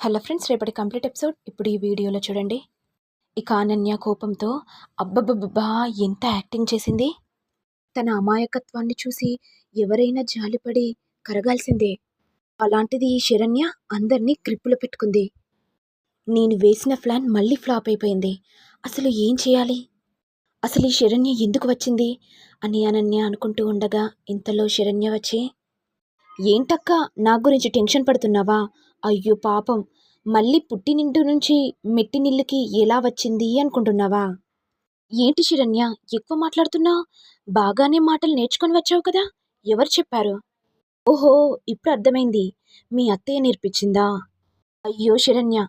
Hello friends, రేపటి complete episode ఇప్పుడు ఈ వీడియోలో చూడండి. ఇక అనన్య కోపంతో అబ్బబ్బబ్బా ఎంత యాక్టింగ్ చేసింది. తన అమాయకత్వాన్ని చూసి ఎవరైనా జాలిపడి కరగాల్సిందే. అలాంటిది ఈ శరణ్య అందరినీ గ్రిప్పులో పెట్టుకుంది. నేను వేసిన ప్లాన్ మళ్ళీ ఫ్లాప్ అయిపోయింది. అసలు ఏం చేయాలి? అసలు ఈ శరణ్య ఎందుకు వచ్చింది అని అనన్య అనుకుంటూ ఉండగా ఇంతలో శరణ్య వచ్చి, ఏంటక్క నా గురించి టెన్షన్ పడుతున్నావా? అయ్యో పాపం, మళ్ళీ పుట్టినింటి నుంచి మెట్టినిల్లుకి ఎలా వచ్చింది అనుకుంటున్నావా? ఏంటి శరణ్య ఎక్కువ మాట్లాడుతున్నావు? బాగానే మాటలు నేర్చుకొని వచ్చావు కదా, ఎవరు చెప్పారు? ఓహో, ఇప్పుడు అర్థమైంది, మీ అత్తయ్య నేర్పించిందా? అయ్యో శరణ్య,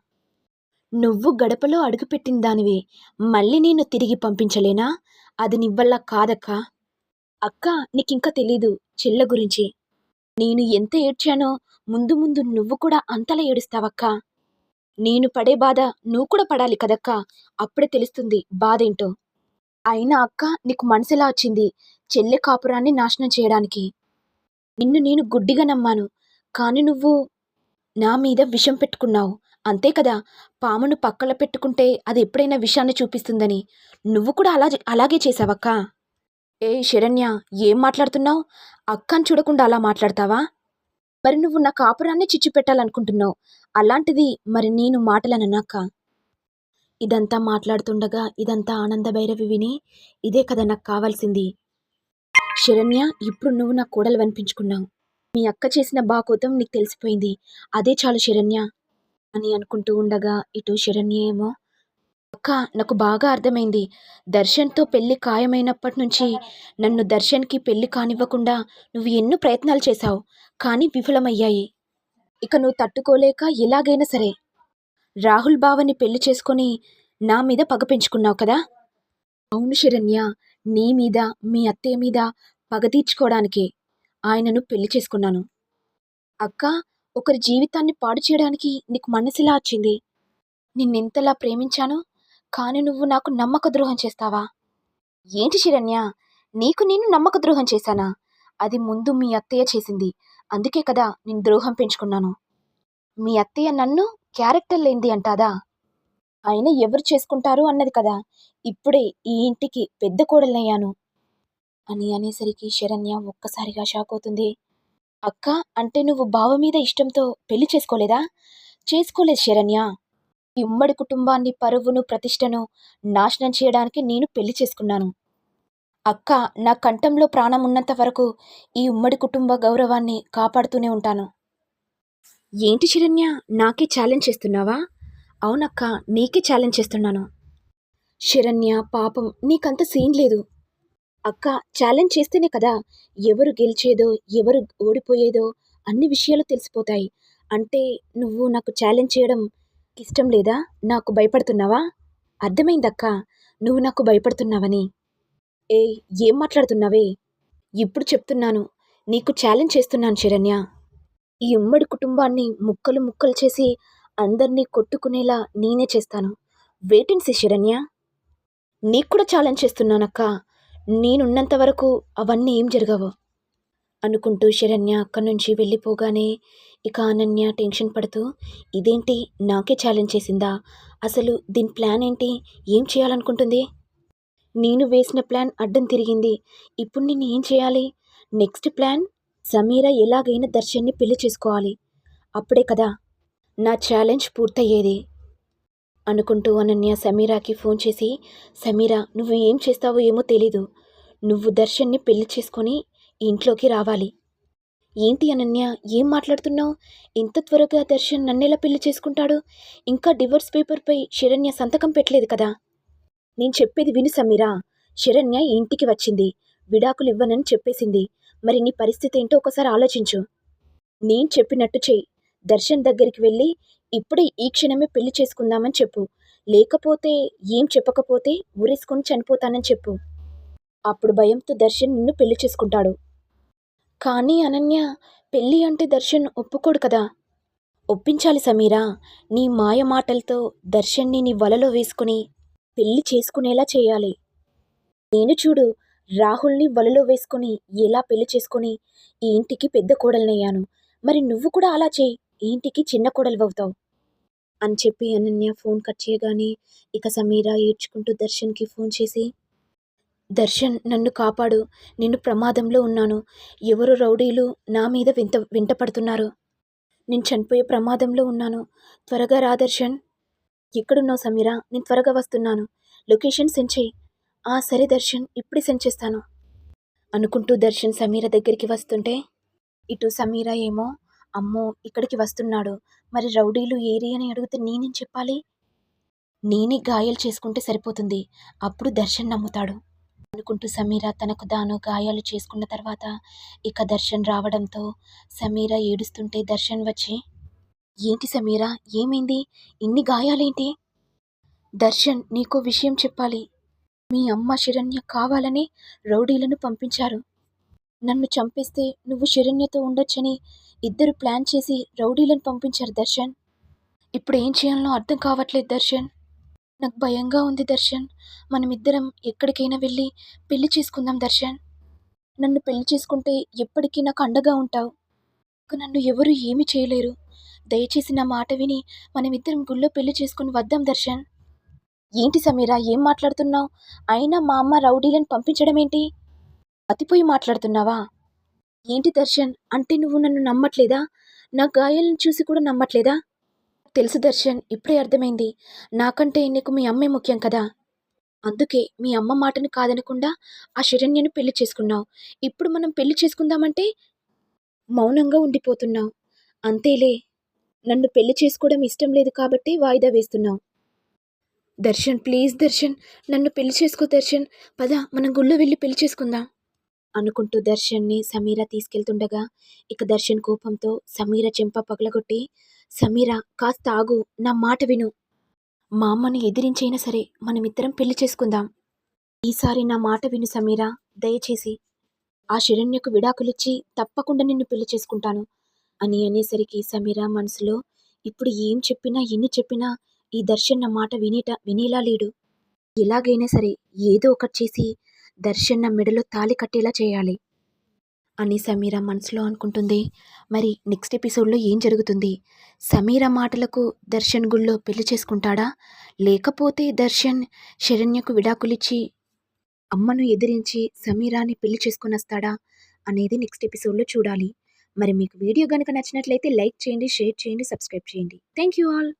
నువ్వు గడపలో అడుగుపెట్టిన దానివి మళ్ళీ నేను తిరిగి పంపించలేనా? అది నివ్వల్ల కాదక్క. అక్క, నీకింకా తెలీదు చెల్ల గురించి. నేను ఎంత ఏడ్చానో ముందు ముందు నువ్వు కూడా అంతలా ఏడుస్తావక్కా. నేను పడే బాధ నువ్వు కూడా పడాలి కదక్కా, అప్పుడే తెలుస్తుంది బాధేంటో. అయినా అక్క, నీకు మనసెలా వచ్చింది చెల్లె కాపురాన్ని నాశనం చేయడానికి? నిన్ను నేను గుడ్డిగా నమ్మాను, కాని నువ్వు నా మీద విషం పెట్టుకున్నావు, అంతే కదా. పామును పక్కల పెట్టుకుంటే అది ఎప్పుడైనా విషాన్ని చూపిస్తుందని నువ్వు కూడా అలాగే చేసావక్కా. ఏ శరణ్య, ఏం మాట్లాడుతున్నావు? అక్కని చూడకుండా అలా మాట్లాడతావా? మరి నువ్వు నా కాపురాన్ని చిచ్చు పెట్టాలనుకుంటున్నావు, అలాంటిది మరి నేను మాటలనన్నాక? ఇదంతా మాట్లాడుతుండగా ఇదంతా ఆనంద భైరవి విని, ఇదే కదా నాకు కావాల్సింది శరణ్య, ఇప్పుడు నువ్వు నా కోడలు అనిపించుకున్నావు. మీ అక్క చేసిన బాకోతం నీకు తెలిసిపోయింది, అదే చాలు శరణ్య అని అనుకుంటూ ఉండగా ఇటు శరణ్య ఏమో, అక్క నాకు బాగా అర్థమైంది. దర్శన్తో పెళ్లి ఖాయమైనప్పటి నుంచి నన్ను దర్శన్కి పెళ్లి కానివ్వకుండా నువ్వు ఎన్నో ప్రయత్నాలు చేశావు, కానీ విఫలమయ్యాయి. ఇక నువ్వు తట్టుకోలేక ఎలాగైనా సరే రాహుల్ బావని పెళ్లి చేసుకొని నా మీద పగ పెంచుకున్నావు కదా? అవును శరణ్య, నీ మీద మీ అత్తయ్య మీద పగ తీర్చుకోవడానికి ఆయనను పెళ్లి చేసుకున్నాను. అక్క, ఒకరి జీవితాన్ని పాడు చేయడానికి నీకు మనసులా వచ్చింది? నిన్నెంతలా ప్రేమించాను, కానీ నువ్వు నాకు నమ్మక ద్రోహం చేస్తావా? ఏంటి శరణ్య, నీకు నేను నమ్మక ద్రోహం చేశానా? అది ముందు మీ అత్తయ్య చేసింది, అందుకే కదా నేను ద్రోహం పెంచుకున్నాను. మీ అత్తయ్య నన్ను క్యారెక్టర్ లేనిది అంటాదా? అయినా ఎవరు చేసుకుంటారు అన్నది కదా, ఇప్పుడే ఈ ఇంటికి పెద్ద కోడలయ్యాను అని అనేసరికి శరణ్య ఒక్కసారిగా షాక్ అవుతుంది. అక్క, అంటే నువ్వు బావ మీద ఇష్టంతో పెళ్లి చేసుకోలేదా? చేసుకోలేదు శరణ్య. ఈ ఉమ్మడి కుటుంబాన్ని, పరువును, ప్రతిష్టను నాశనం చేయడానికి నేను పెళ్లి చేసుకున్నాను. అక్క, నా కంఠంలో ప్రాణం ఉన్నంత వరకు ఈ ఉమ్మడి కుటుంబ గౌరవాన్ని కాపాడుతూనే ఉంటాను. ఏంటి శరణ్య, నాకే ఛాలెంజ్ చేస్తున్నావా? అవునక్క, నీకే ఛాలెంజ్ చేస్తున్నాను. శరణ్య పాపం, నీకంత సీన్ లేదు. అక్క, ఛాలెంజ్ చేస్తేనే కదా ఎవరు గెలిచేదో ఎవరు ఓడిపోయేదో అన్ని విషయాలు తెలిసిపోతాయి. అంటే నువ్వు నాకు ఛాలెంజ్ చేయడం ఇష్టం లేదా? నాకు భయపడుతున్నావా? అర్థమైందక్క, నువ్వు నాకు భయపడుతున్నావని. ఏ, ఏం మాట్లాడుతున్నావే? ఇప్పుడు చెప్తున్నాను, నీకు ఛాలెంజ్ చేస్తున్నాను శరణ్య. ఈ ఉమ్మడి కుటుంబాన్ని ముక్కలు ముక్కలు చేసి అందరినీ కొట్టుకునేలా నేనే చేస్తాను. Wait and see Saranya. నీకు కూడా ఛాలెంజ్ చేస్తున్నానక్క, నేనున్నంత వరకు అవన్నీ ఏం జరగవు అనుకుంటూ శరణ్య అక్కడి నుంచి వెళ్ళిపోగానే ఇక అనన్య టెన్షన్ పడుతూ, ఇదేంటి నాకే ఛాలెంజ్ చేసిందా? అసలు దీని ప్లాన్ ఏంటి? ఏం చేయాలనుకుంటుంది? నేను వేసిన ప్లాన్ అడ్డం తిరిగింది, ఇప్పుడు నేను ఏం చేయాలి? నెక్స్ట్ ప్లాన్, సమీర ఎలాగైనా దర్శన్ని పెళ్లి చేసుకోవాలి, అప్పుడే కదా నా ఛాలెంజ్ పూర్తయ్యేది అనుకుంటూ అనన్య సమీరాకి ఫోన్ చేసి, సమీరా, నువ్వు ఏం చేస్తావో ఏమో తెలీదు, నువ్వు దర్శన్ని పెళ్లి చేసుకొని ఇంట్లోకి రావాలి. ఏంటి అనన్య, ఏం మాట్లాడుతున్నావు? ఇంత త్వరగా దర్శన్ నన్నెలా పెళ్లి చేసుకుంటాడు? ఇంకా డివోర్స్ పేపర్పై శరణ్య సంతకం పెట్టలేదు కదా? నేను చెప్పేది విను సమీరా. శరణ్య ఈ ఇంటికి వచ్చింది, విడాకులు ఇవ్వనని చెప్పేసింది. మరి నీ పరిస్థితి ఏంటో ఒకసారి ఆలోచించు. నేను చెప్పినట్టు చెయ్యి. దర్శన్ దగ్గరికి వెళ్ళి ఇప్పుడే ఈ క్షణమే పెళ్లి చేసుకుందామని చెప్పు. లేకపోతే, ఏం చెప్పకపోతే ఊరేసుకొని చనిపోతానని చెప్పు. అప్పుడు భయంతో దర్శన్ నిన్ను పెళ్లి చేసుకుంటాడు. కానీ అనన్య, పెళ్ళి అంటే దర్శన్ ఒప్పుకోడు కదా? ఒప్పించాలి సమీరా. నీ మాయ మాటలతో దర్శన్ని నీ వలలో వేసుకుని పెళ్లి చేసుకునేలా చేయాలి. నేను చూడు, రాహుల్ని వలలో వేసుకుని ఎలా పెళ్లి చేసుకుని ఈ ఇంటికి పెద్ద కోడలనయ్యాను. మరి నువ్వు కూడా అలా చేయి, ఈ ఇంటికి చిన్న కోడలివవుతావు. అని చెప్పి అనన్య ఫోన్ కట్ చేయగానే ఇక సమీర ఏడ్చుకుంటూ దర్శన్కి ఫోన్ చేసి, దర్శన్ నన్ను కాపాడు, నేను ప్రమాదంలో ఉన్నాను, ఎవరు రౌడీలు నా మీద వెంట పడుతున్నారు, నేను చనిపోయే ప్రమాదంలో ఉన్నాను, త్వరగా రా దర్శన్. ఎక్కడున్నావు సమీర, నేను త్వరగా వస్తున్నాను, లొకేషన్ సెండ్ చేయి. సరే దర్శన్, ఇప్పుడే సెండ్ చేస్తాను అనుకుంటూ దర్శన్ సమీర దగ్గరికి వస్తుంటే, ఇటు సమీర ఏమో, అమ్మో ఇక్కడికి వస్తున్నాడు, మరి రౌడీలు ఏరి అని అడిగితే నేనేం చెప్పాలి, నేనే గాయాలు చేసుకుంటే సరిపోతుంది, అప్పుడు దర్శన్ నమ్ముతాడు అనుకుంటూ సమీర తనకు తాను గాయాలు చేసుకున్న తర్వాత ఇక దర్శన్ రావడంతో సమీర ఏడుస్తుంటే దర్శన్ వచ్చి, ఏంటి సమీర, ఏమైంది, ఇన్ని గాయాలేంటి? దర్శన్, నీకో విషయం చెప్పాలి, మీ అమ్మ శరణ్య కావాలని రౌడీలను పంపించారు, నన్ను చంపేస్తే నువ్వు శరణ్యతో ఉండొచ్చని ఇద్దరు ప్లాన్ చేసి రౌడీలను పంపించారు దర్శన్. ఇప్పుడు ఏం చేయాలనో అర్థం కావట్లేదు దర్శన్, నాకు భయంగా ఉంది దర్శన్, మనమిద్దరం ఎక్కడికైనా వెళ్ళి పెళ్లి చేసుకుందాం దర్శన్, నన్ను పెళ్లి చేసుకుంటే ఎప్పటికీ నాకు అండగా ఉంటావు, ఇక నన్ను ఎవరు ఏమీ చేయలేరు, దయచేసి నా మాట విని మనమిద్దరం గుళ్ళో పెళ్లి చేసుకుని వద్దాం దర్శన్. ఏంటి సమీర, ఏం మాట్లాడుతున్నావు, అయినా మా అమ్మ రౌడీలను పంపించడం ఏంటి, అతిపోయి మాట్లాడుతున్నావా? ఏంటి దర్శన్, అంటే నువ్వు నన్ను నమ్మట్లేదా, నా గాయాలను చూసి కూడా నమ్మట్లేదా? తెలుసు దర్శన్, ఇప్పుడే అర్థమైంది, నాకంటే నీకు మీ అమ్మే ముఖ్యం కదా, అందుకే మీ అమ్మ మాటను కాదనకుండా ఆ శరణ్యను పెళ్లి చేసుకున్నావు, ఇప్పుడు మనం పెళ్లి చేసుకుందామంటే మౌనంగా ఉండిపోతున్నావు, అంతేలే, నన్ను పెళ్లి చేసుకోవడం ఇష్టం లేదు కాబట్టి వాయిదా వేస్తున్నావు. దర్శన్ ప్లీజ్ దర్శన్, నన్ను పెళ్లి చేసుకో దర్శన్, పద మనం గుళ్ళో వెళ్ళి పెళ్లి చేసుకుందాం అనుకుంటూ దర్శన్ని సమీర తీసుకెళ్తుండగా ఇక దర్శన్ కోపంతో సమీర చెంప పగలగొట్టి, సమీర కాస్త ఆగు, నా మాట విను, మా అమ్మను ఎదిరించైనా సరే మనమిద్దరం పెళ్లి చేసుకుందాం, ఈసారి నా మాట విను సమీర, దయచేసి ఆ శరణ్యకు విడాకులిచ్చి తప్పకుండా నిన్ను పెళ్లి చేసుకుంటాను అని అనేసరికి సమీర మనసులో, ఇప్పుడు ఏం చెప్పినా ఎన్ని చెప్పినా ఈ దర్శన్ నా మాట వినేలా లేడు, ఎలాగైనా సరే ఏదో ఒకటి చేసి దర్శన్ నా మెడలో తాళి కట్టేలా చేయాలి అని సమీర మనసులో అనుకుంటుంది. మరి నెక్స్ట్ ఎపిసోడ్లో ఏం జరుగుతుంది, సమీర మాటలకు దర్శన్ గుళ్ళో పెళ్లి చేసుకుంటాడా, లేకపోతే దర్శన్ శరణ్యకు విడాకులిచ్చి అమ్మను ఎదిరించి సమీరాని పెళ్లి చేసుకుని వస్తాడా అనేది నెక్స్ట్ ఎపిసోడ్లో చూడాలి. మరి మీకు వీడియో కనుక నచ్చినట్లయితే లైక్ చేయండి, షేర్ చేయండి, సబ్స్క్రైబ్ చేయండి. Thank you all.